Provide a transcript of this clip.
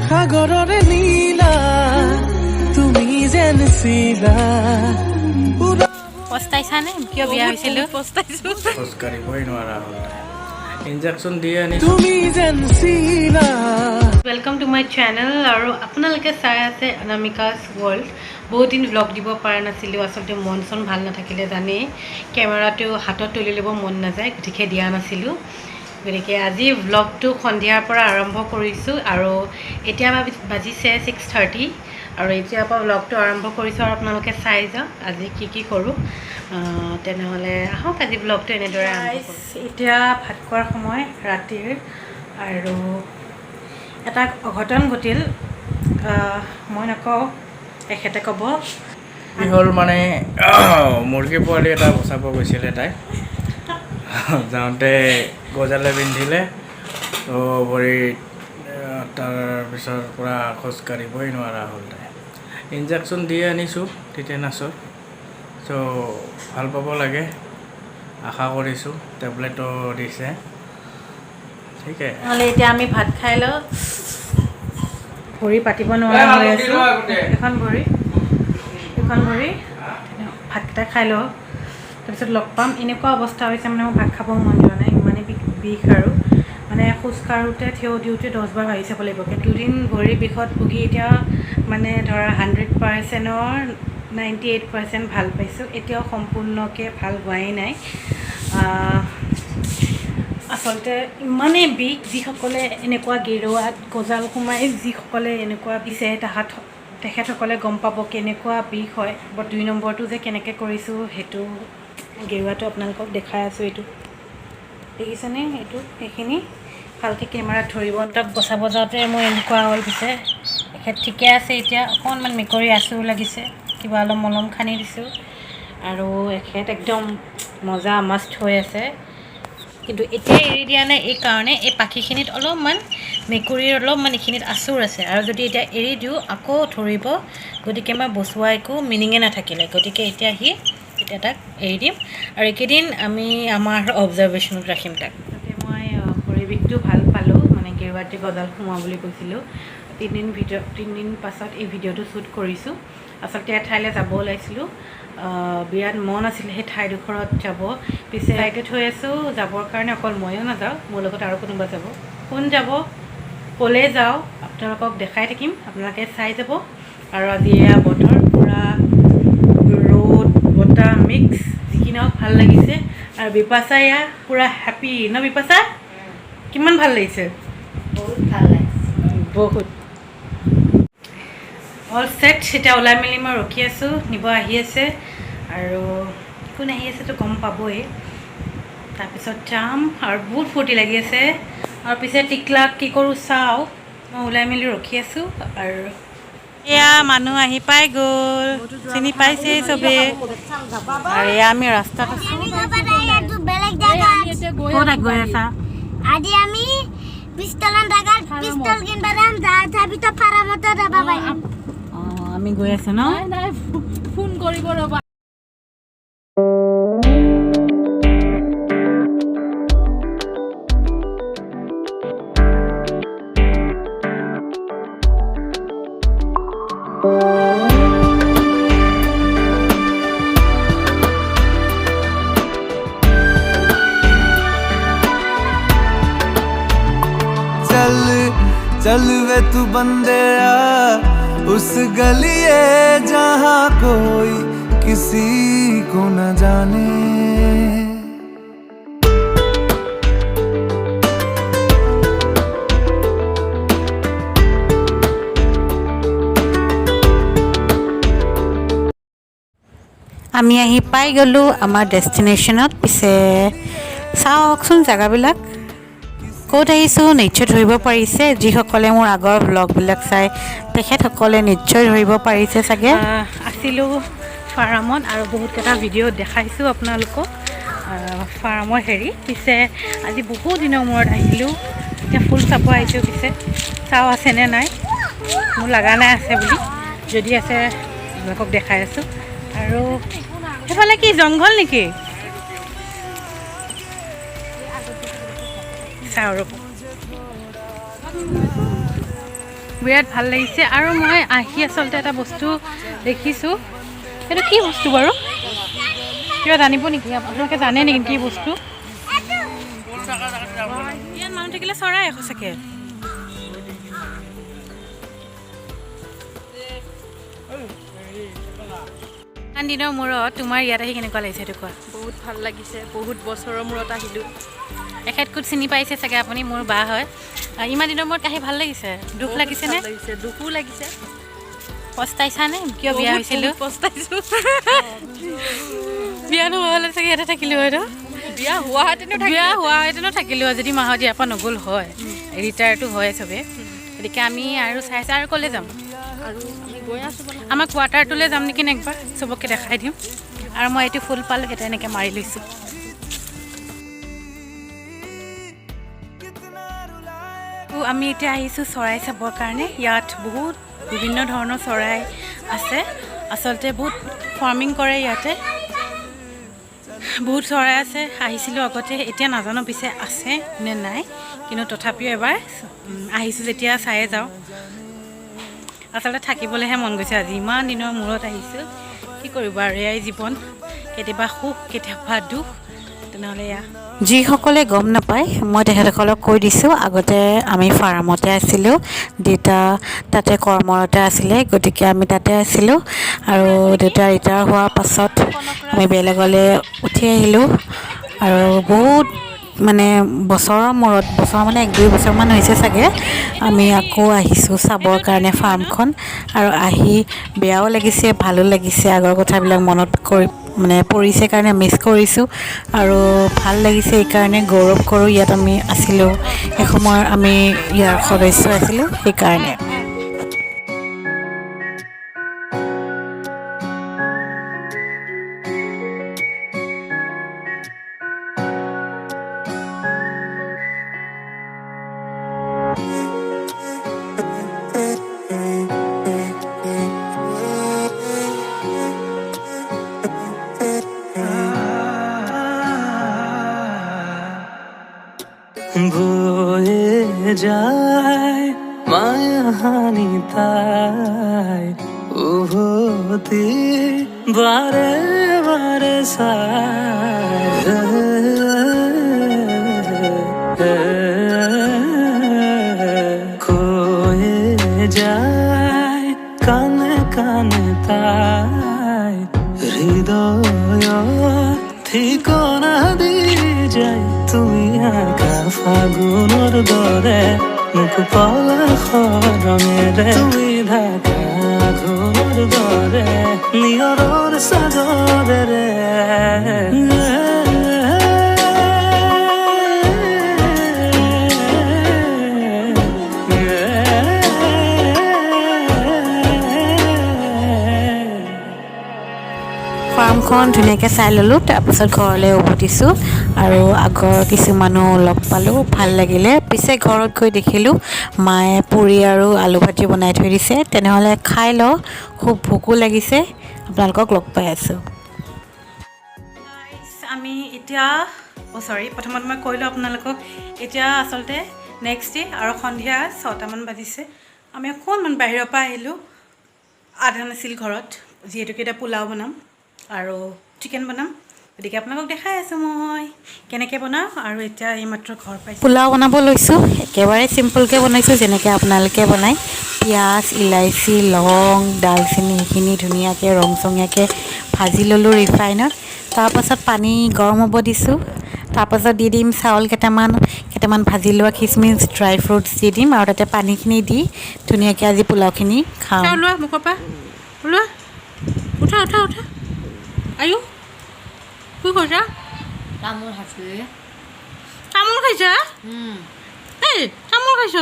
সাগৰৰে নীলা তুমি যেন চিলা পস্তাইছানে কিয় বিয়া হৈছিলো পস্তাইছো খোজকাঢ়িবই নোৱাৰা হ'ল ইনজেকশ্যন দিয়ে আনিছোঁ তুমি যেন চিলা ৱেলকাম টু মাই চেনেল আৰু আপোনালোকে চাই আছে অনামিকাছ ৱৰ্ল্ড বহুত দিন ব্লগ দিব পৰা নাছিলোঁ আচলতে মন চন ভাল নাথাকিলে জানেই কেমেৰাটো হাতত তুলি ল'ব মন নাযায় গতিকে দিয়া নাছিলোঁ গতিকে আজি ব্লগটো সন্ধিয়াৰ পৰা আৰম্ভ কৰিছোঁ আৰু এতিয়া বাজিছে 6:30 আৰু এতিয়াৰ পৰা ব্লগটো আৰম্ভ কৰিছোঁ আৰু আপোনালোকে চাই যাওক আজি কি কৰোঁ তেনেহ'লে আহক আজি ব্লগটো এনেদৰে এতিয়া ভাত খোৱাৰ সময় ৰাতিৰ আৰু এটা অঘটন ঘটিল মই নকওঁ তেখেতে ক'ব কি হ'ল মানে মুৰ্গী পোৱালি এটা বচাব গৈছিলে তাই যাওঁতে গজালে পিন্ধিলে তো ভৰিত তাৰপিছৰ পৰা খোজকাঢ়িবই নোৱাৰা হ'ল তাই ইনজেকশ্যন দিয়ে আনিছোঁ টিটেনাছৰ চ' ভাল পাব লাগে আশা কৰিছোঁ টেবলেটো দিছে ঠিকে নহ'লে এতিয়া আমি ভাত খাই লওঁ ভৰি পাতিব নোৱাৰা হৈ আছোঁ এখন ভৰি ভাতকেইটা খাই লওঁ তাৰপিছত লগ পাম এনেকুৱা অৱস্থা হৈছে মানে মোৰ ভাত খাব মন যোৱা নাই ইমানেই বিষ আৰু মানে খোজকাঢ়োঁতে থিয় দিওঁতে 10 বাৰ ভাবি চাব লাগিব দুদিন ভৰি বিষত ভুগি এতিয়া মানে ধৰা 100%ৰ 98% ভাল পাইছোঁ এতিয়াও সম্পূৰ্ণকৈ ভাল হোৱাই নাই আচলতে ইমানেই বিষ যিসকলে এনেকুৱা গেৰুৱাত গজাল সোমাই যিসকলে এনেকুৱা পিছে তেখেতসকলে গম পাব কেনেকুৱা বিষ হয় 2 নম্বৰটো যে কেনেকৈ কৰিছোঁ সেইটো গেৰুৱাটো আপোনালোকক দেখাই আছোঁ এইটো দেখিছেনে এইটো সেইখিনি ভালকৈ কেমেৰাত ধৰিব তাক বচাব যাওঁতে মোৰ এনেকুৱা হ'ল পিছে তেখেত ঠিকে আছে এতিয়া অকণমান মেকুৰী আঁচোৰ লাগিছে কিবা অলপ মলম সানি দিছোঁ আৰু এখেত একদম মজা মাষ্ট হৈ আছে কিন্তু এতিয়া এৰি দিয়া নাই এই কাৰণে এই পাখিখিনিত অলপমান মেকুৰীৰ অলপমান এইখিনিত আঁচোৰ আছে আৰু যদি এতিয়া এৰি দিওঁ আকৌ ধৰিব গতিকে মই বচোৱা একো মিনিঙে নাথাকিলে গতিকে এতিয়া তাক এৰি দিম আৰু এইকেইদিন আমি আমাৰ অবজাৰ্ভেশ্যনত ৰাখিম তাক তাতে মই ভৰি বিষটো ভাল পালোঁ মানে গেৰুৱাতে গজাল সোমোৱা বুলি কৈছিলোঁ 3 দিন পাছত এই ভিডিঅ'টো শ্বুট কৰিছোঁ আচলতে এঠাইলৈ যাব ওলাইছিলোঁ বিৰাট মন আছিল সেই ঠাইডোখৰত যাব পিছে এক্সাইটেড হৈ আছোঁ যাবৰ কাৰণে অকল ময়ো নাযাওঁ মোৰ লগত আৰু কোনোবা যাব কোন যাব ক'লে যাওঁ আপোনালোকক দেখাই থাকিম আপোনালোকে চাই যাব আৰু আজি এয়া বতৰ পূৰা ৰ'দ বতাহ মিক্স যিকি নহওক ভাল লাগিছে আৰু বিপাশা এয়া পূৰা হেপী ন বিপাশা কিমান ভাল লাগিছে বহুত ভাল লাগিছে বহুত অল ছেট এতিয়া ওলাই মেলি মই ৰখি আছোঁ নিব আহি আছে আৰু কোন আহি আছেতো গম পাবই তাৰপিছত যাম আৰু বহুত ফূৰ্তি লাগি আছে আৰু পিছে টিকলাক কি কৰোঁ চাওঁ মই ওলাই মেলি ৰখি আছোঁ আৰু এয়া মানুহ আহি পাই গ'ল চিনি পাইছেই চবেই আৰু এয়া আমি ৰাস্তাত আছোঁ ক'ত গৈ আছা আজি আমি পিস্তল কিনবা যাম যাবি তো ফাৰ্মতে যাবা পাৰিম অঁ আমি গৈ আছোঁ ন ফোন কৰিব ৰ'বা चल वे तू बंदेया उस गलिए जहाँ कोई किसी को न जाने আমি আহি পাই গ'লোঁ আমাৰ ডেষ্টিনেশ্যনত পিছে চাওকচোন জেগাবিলাক ক'ত আহিছোঁ নিশ্চয় ধৰিব পাৰিছে যিসকলে মোৰ আগৰ ব্লগবিলাক চাই তেখেতসকলে নিশ্চয় ধৰিব পাৰিছে চাগে আছিলোঁ ফাৰ্মত আৰু বহুতকেইটা ভিডিঅ' দেখাইছোঁ আপোনালোকক ফাৰ্মৰ পিছে আজি বহুত দিনৰ মূৰত আহিলোঁ এতিয়া ফুল চাব আহিছোঁ পিছে চাওঁ আছেনে নাই মোৰ লগা নাই আছে বুলি যদি আছে আপোনালোকক দেখাই আছোঁ আৰু সেইফালে কি জংঘল নেকি চাওঁ ৰ'ব বিৰাট ভাল লাগিছে। আৰু মই আহি আচলতে এটা বস্তু দেখিছোঁ, এইটো কি বস্তু বাৰু? কিবা জানিব নেকি? আপোনালোকে জানে নেকি কি বস্তু? ইয়াত মানুহ থাকিলে চৰাই সঁচাকৈ। ইমান দিনৰ মূৰত তোমাৰ ইয়াত আহি কেনেকুৱা লাগিছে সেইটো কোৱা? বহুত ভাল লাগিছে, বহুত বছৰৰ মূৰত আহিলোঁ। এখেতকোত চিনি পাইছে চাগে আপুনি, মোৰ বা হয়। ইমান দিনৰ মূৰত আহি ভাল লাগিছে? দুখ লাগিছেনে? লাগিছে, দুখো লাগিছে। পস্তাইছানে কিয় বিয়া হৈছিলোঁ? পস্তাইছোঁ। বিয়া নোহোৱা হ'লে চাগে ইয়াতে থাকিলোঁ হয়তো। বিয়া হোৱাহেঁতেনো থাকিলোঁ যদি মাহত ইয়াৰ পৰা নগ'ল হয়। ৰিটায়াৰটো হয় চবে। গতিকে আমি আৰু চাইছোঁ আৰু ক'লৈ যাম? আৰু আমি গৈ আছোঁ মানে। আমাৰ কোৱাৰ্টাৰটোলৈ যাম নেকি একবাৰ, চবকে দেখাই দিম। আৰু মই এইটো ফুল পালোঁ, সেইটো এনেকৈ মাৰি লৈছোঁ। আমি এতিয়া আহিছোঁ চৰাই চাবৰ কাৰণে। ইয়াত বহুত বিভিন্ন ধৰণৰ চৰাই আছে। আচলতে বহুত ফাৰ্মিং কৰে ইয়াতে, বহুত চৰাই আছে। আহিছিলোঁ আগতে, এতিয়া নাজানো পিছে আছে নে নাই, কিন্তু তথাপিও এবাৰ আহিছোঁ যেতিয়া চায়ে যাওঁ। আচলতে থাকিবলৈহে মন গৈছে আজি, ইমান দিনৰ মূৰত আহিছোঁ। কি কৰিব আৰু, এয়াই জীৱন, কেতিয়াবা সুখ কেতিয়াবা দুখ। তেনেহ'লে এয়া যিসকলে গম নাপায়, মই তেখেতসকলক কৈ দিছোঁ। আগতে আমি ফাৰ্মতে আছিলোঁ, দেউতা তাতে কৰ্মৰত আছিলে, গতিকে আমি তাতে আছিলোঁ। আৰু দেউতা ৰিটায়াৰ হোৱাৰ পাছত আমি বেলেগলৈ উঠি আহিলোঁ। আৰু বহুত মানে বছৰৰ মূৰত, বছৰ মানে 1-2 বছৰমান হৈছে চাগে, আমি আকৌ আহিছোঁ চাবৰ কাৰণে ফাৰ্মখন। আৰু আহি বেয়াও লাগিছে, ভালো লাগিছে। আগৰ কথাবিলাক মনত পৰিছে কাৰণে মিছ কৰিছোঁ। আৰু ভাল লাগিছে এইকাৰণে, গৌৰৱ কৰোঁ ইয়াত আমি আছিলোঁ, এসময়ৰ আমি ইয়াৰ সদস্য আছিলোঁ সেইকাৰণে। বয়ে যায় মায়াহানি তাই উভতি বারে বারে কয়ে যায় কানে কানে তাই হৃদয় ঠিকনা দি যায় তুমি আঁকা ফাগুনৰ দৰে মোক পলাশৰ ৰঙেৰে তুমি ঢাকা ঘৰৰ দৰে নিয়ৰৰ চাদৰেৰে ফাৰ্মখন ধুনীয়াকৈ চাই ল'লোঁ, তাৰপাছত ঘৰলৈ উভতিছোঁ। আৰু আগৰ কিছুমানো লগ পালোঁ, ভাল লাগিলে। পিছে ঘৰত গৈ দেখিলোঁ মায়ে পুৰি আৰু আলু ভাজি বনাই থৈ দিছে। তেনেহ'লে খাই লওঁ, খুব ভোকো লাগিছে। আপোনালোকক লগ পাই আছোঁ। আমি এতিয়া প্ৰথমত মই কৈ লওঁ আপোনালোকক, এতিয়া আচলতে নেক্সট ডে আৰু সন্ধিয়া 6টামান বাজিছে। আমি অকণমান বাহিৰৰ পৰা আহিলোঁ, আধা নাছিল ঘৰত, যিহেতুকে এতিয়া পোলাও বনাম আৰু চিকেন বনাম। গতিকে আপোনালোকক দেখাই আছোঁ মই কেনেকৈ বনাওঁ। আৰু এতিয়া এইমাত্ৰ ঘৰ পাইছোঁ। পোলাও বনাব লৈছোঁ, একেবাৰে চিম্পলকৈ বনাইছোঁ, যেনেকৈ আপোনালোকে বনায়। পিঁয়াজ, ইলাচি, লং, ডালচেনি এইখিনি ধুনীয়াকৈ ৰংচঙীয়াকৈ ভাজি ল'লোঁ ৰিফাইনত। তাৰপাছত পানী গৰম হ'ব দিছোঁ। তাৰপাছত দি দিম চাউল কেইটামান ভাজি লোৱা খিচমিচ, ড্ৰাই ফ্ৰুটছ দি দিম। আৰু তাতে পানীখিনি দি ধুনীয়াকৈ আজি পোলাওখিনি খাওঁ। ওলোৱা মুখৰ পৰা, ওলোৱা, উঠা উঠা উঠা। আয়ো কি কৈছা? তামোল খাইছোঁ। তামোল খাইছা? এই তামোল খাইছ?